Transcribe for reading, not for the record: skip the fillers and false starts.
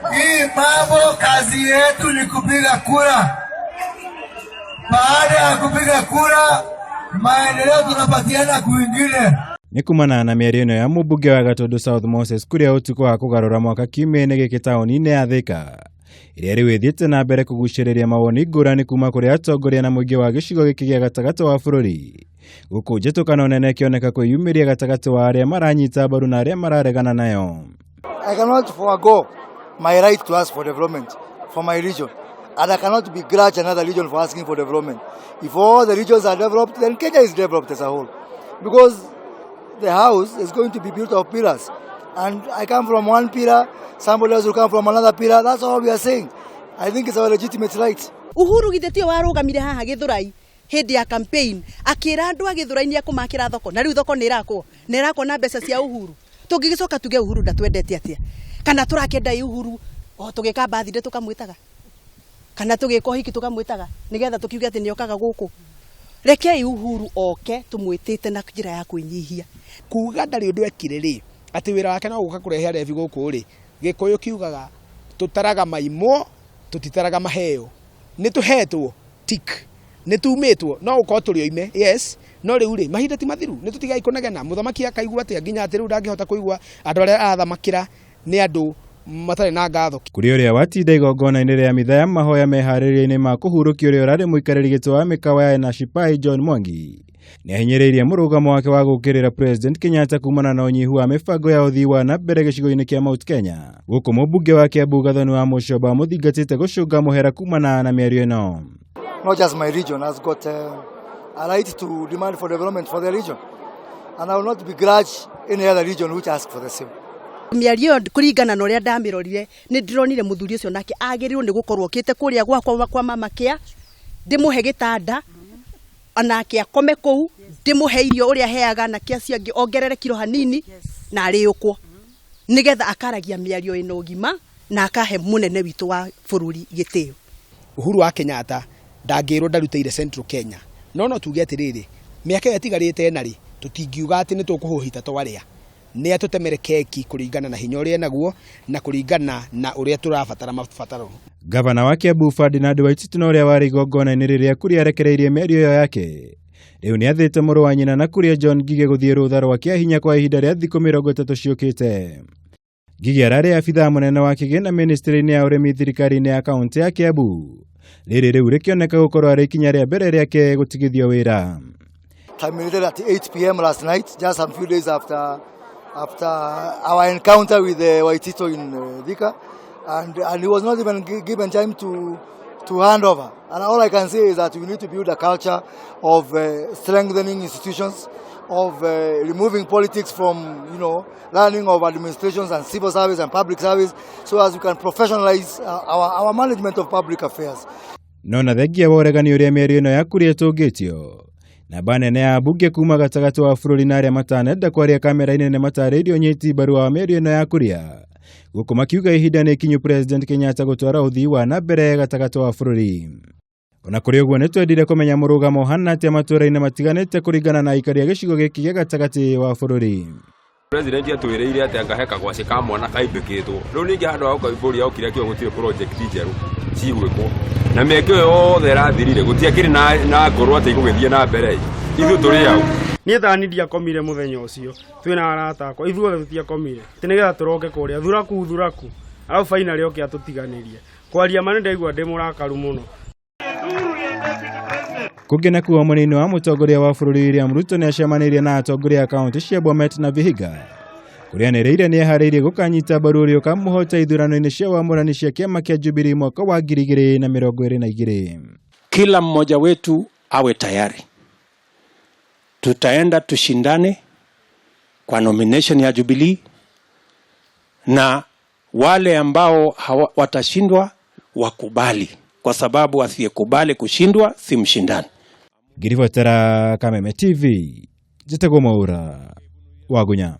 Hii mambo kazi yetu ni kupiga kura. Baada ya kupiga kura, maendeleo tunapatiana kwingine. Nikumana na miario ya Mumbunge wa Gatundu South Moses Kuria utuku wa kugarura mwaka-ini giki tauni-ini ya Thika. Iria riwithiite na mbere kuguciriria mawoni ngurani kuma kuri atongoria na muingi wa gicigo giki gia gatagati wa bururi. Guku njitukano nene kioneka kwiyumiria gatagati wa aria maranyita mbaru na aria mararegana nayo. I cannot forego my right to ask for development for my region, and I cannot begrudge another region for asking for development. If all the regions are developed, then Kenya is developed as a whole, because the house is going to be built of pillars, and I come from one pillar, somebody else will come from another pillar. That's all we are saying. I think it's our legitimate right. Uhuru githetio warugamire haha Githurai hindi ya campaign akira andu a Githurai ni akumakira thoko, na riu thoko ni rakwo na mbeca cia Uhuru. Tungigicoka tuge Uhuru ndatwendete atia, kana turakenda Uhuru o tugika bathide tukamwitaga, kana tugiko hiki tukamwitaga nigetha tukiuge ati niokaga guku. Reke Uhuru oke tumwitite na njira ya kwinyihia kuuga ndari undu ekire ri ati wira wake no guka kurehe revi guku ri gikuyu kiugaga tutaraga maimo tutitaraga maheo ni tuhetwo tik ni tumitwo no uko turioime yes no riu ri mahinda ti mathiru ni tutigai kunegena muthamaki akaigua ati nginya ati riu ndangihota kuigua andu aria athamakira ni andu matari na ngatho. Kuria uria watinda igongona-ini ria mitha ya mahoya meharĩria-inĩ ma kuhurukia uria urari muikarĩri giti wa mikawa ya Nashipai John Mwangi niahinyiriirie Murugamo wake wa guukirira President Kenyatta kumana na unyihu wa mibango ya uthii wa nambere gicigo-ini kia Mount Kenya. Guku Mumbunge wa Kiambu Gathoni wa Muchomba muthingatite gucunga muhera kumana na miario ino. Not just my region has got a right to demand for development for the region, and I will not begrudge any other region which asks for the same. Miario kuringana na uria ndamirorire ni ndironire muthuri ucio nake agirirwo ni gukorwo kite kuria gwakwa kwa makiria ndimuhe gitanda anake akome kou ndimuhe irio uria heaga na kiasi angi ongerere kilo hanini na ariukwo nigetha akaragia miario ino ugima na akahe munene witu wa bururi gitio. Uhuru wa Kenyatta ndangirwo ndarutire Central Kenya no tuge atiriri miaka yatigarite nari tutingiuga ati ni tukuhuhita twaria ni atutemere keki kuringana na hinya uria naguo na kuringana na uria turabatara mabataro. Gavana wa Kiambu Ferdinand Waititu uria wari igongona-ini riria Kuria arekereirie miario iyo yake riu ni athite muru wa nyina na Kuria John Gige guthie rutha rwa kiahinya kwa ihinda ria thiku 30 ciukite. Gige arari abitha munene wa kigina ministry-ini ya urimi thirikari-ini ya kaunti ya Kiambu riri riu rikioneka gukorwo ari ikinya ria mbere riake gutigithio wira. Terminated at 8 p.m. last night, just a few days after our encounter with Waititu in Thika, and he was not even given time to hand over. And all I can say is that we need to build a culture of strengthening institutions, of removing politics from learning of administrations and civil service and public service, so as we can professionalize our management of public affairs. No onathengia wa uregani uria miario ino ya Kuria tungitio na banene ya bunge kuma gatagati wa bururi na aria matanenda kwaria kamera-ini ni matariirio nyiti mbaru wa miario ino ya Kuria guku makiuga ihinda ni kinyu President Kenyatta gutwara uthii wa nambere gatagati wa bururi. Ona kuri uguo ni twendire kumenya Murugamo hana atia matura-ini matiganite kuringana na aikari a gicigo giki gia gatagati wa bururi. President atwiriire ati angaheka gwaci ka mwana kaimbikitwo riu ningi handu ha kuiburi au kiria kio gutire project njeru cigwikwo na meke yothe rathirire gutiakiri na ngorwo ati igugithie na mbere ithu turi au ni thani ndia komire muthenya ucio twina arata akwa ithuothe tutiakomire tinigetha turoke kuria thuraku au finally oke atutiganirie kwaria mane ndaigua ndi murakaru muno. Kugena kuwa munini wa mutongoria wa bururi William Ruto ni acemanirie na atongoria a kaunti cia Bomet na Vihiga kuria nereire ni ehariirie gukanyita mbaru uria ukamuhota ithurano-ini cia wamũrani cia kiama kia Jubilee mwaka wa 2022. Kila mmoja wetu awe tayari, tutaenda tushindane kwa nomination ya Jubilee, na wale ambao watashindwa wakubali, kwa sababu asiyekubali kushindwa si mshindani. Girivotera Kameme TV, Jitego Maura, Wagunya.